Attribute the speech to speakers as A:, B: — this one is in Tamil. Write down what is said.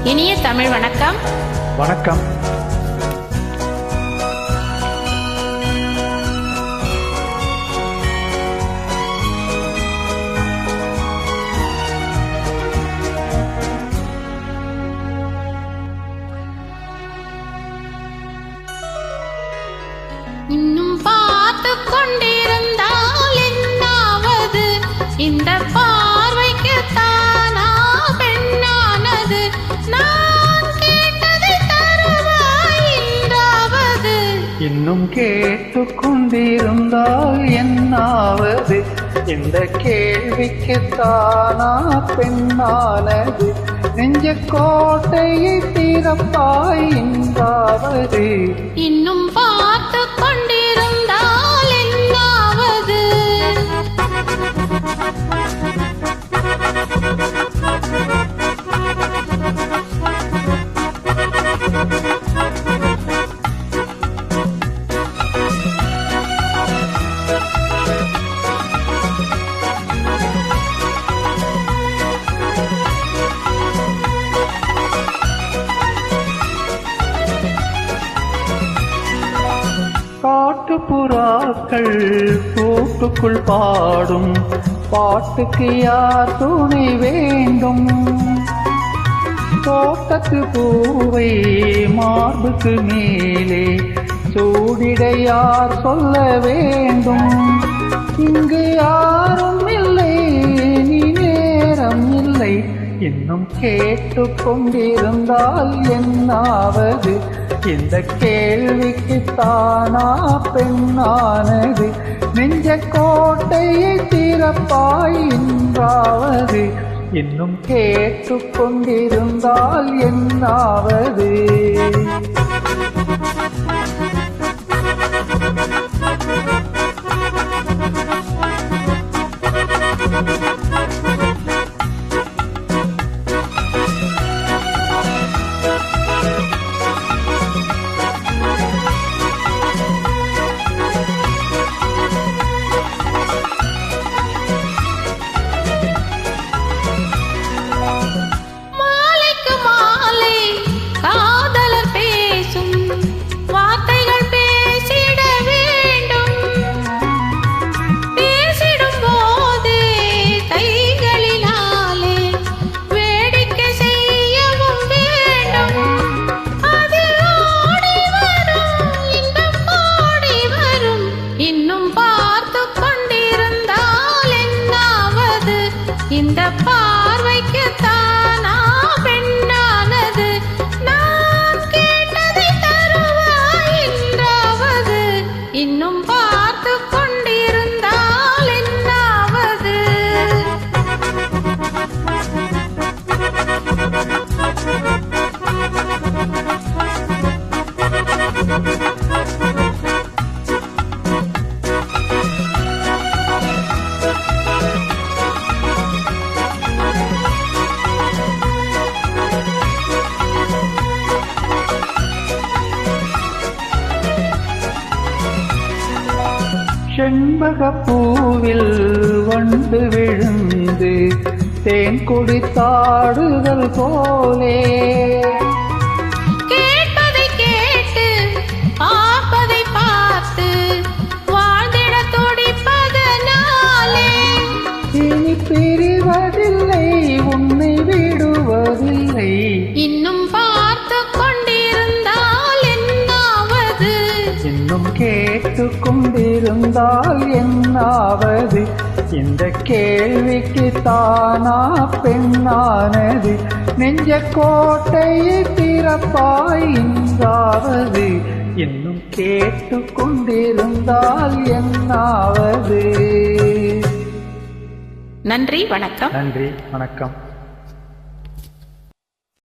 A: இனிய தமிழ் வணக்கம்.
B: வணக்கம்.
A: இன்னும் பார்த்து கொண்டிருந்தால் என்னாவது, இந்த பார்வைக்கு தானா பெண்ணானது, நான் கேட்டதை தருவாய் என்றாவது.
B: இன்னும் கேட்டு கொண்டிருந்தால் என்னாவது, இந்த கேள்விக்கு தானா பெண்ணானது, நெஞ்ச கோட்டையை திறப்பாய் என்றாவது.
A: இன்னும் பார்த்து கொண்டிருந்தால் என்னாவது.
B: காட்டுப்புறாக்கள் கூட்டுக்குள் பாடும் பாட்டுக்கு யார் துணை வேண்டும்? தோட்டத்து பூவை மார்புக்கு மேலே சூடிட யார் சொல்ல வேண்டும்? இங்கு யாரும் இல்லை, நீ நேரம் இல்லை. இன்னும் கேட்டு கொண்டிருந்தால் என்னாவது, இந்த கேள்விக்கு தானா பெண்ணானது, நெஞ்ச கோட்டையை திறப்பாய் என்றாவது. இன்னும் கேட்டு கொண்டிருந்தால் என்னாவது.
A: இந்த பார்வைக்கு தானா பெண்ணானது, நான் கேட்டதை தருவாய் என்றாவது. இன்னும் பார்த்து கொண்டிருந்தால் என்னாவது.
B: செண்பகப்பூவில் வண்டு விழுந்து தேன் குடித்தாடுதல் போலே,
A: கேட்பதை கேட்டு பார்ப்பதை பார்த்து வாழ்ந்திட துடிப்பதனாலே,
B: இனி பிரிவதில்லை, உன்னை விடுவதில்லை.
A: இன்னும் பார்த்து கொண்டிருந்தால் என்னாவது.
B: இன்னும் கேட்டு கொண்டிருந்தால் என்னாவது, இந்த கேள்விக்கு தானா பெண்ணானது, நெஞ்ச கோட்டையை திறப்பாய் என்றாவது. இன்னும் கேட்டு கொண்டிருந்தால் என்னாவது.
A: நன்றி, வணக்கம்.
B: நன்றி, வணக்கம்.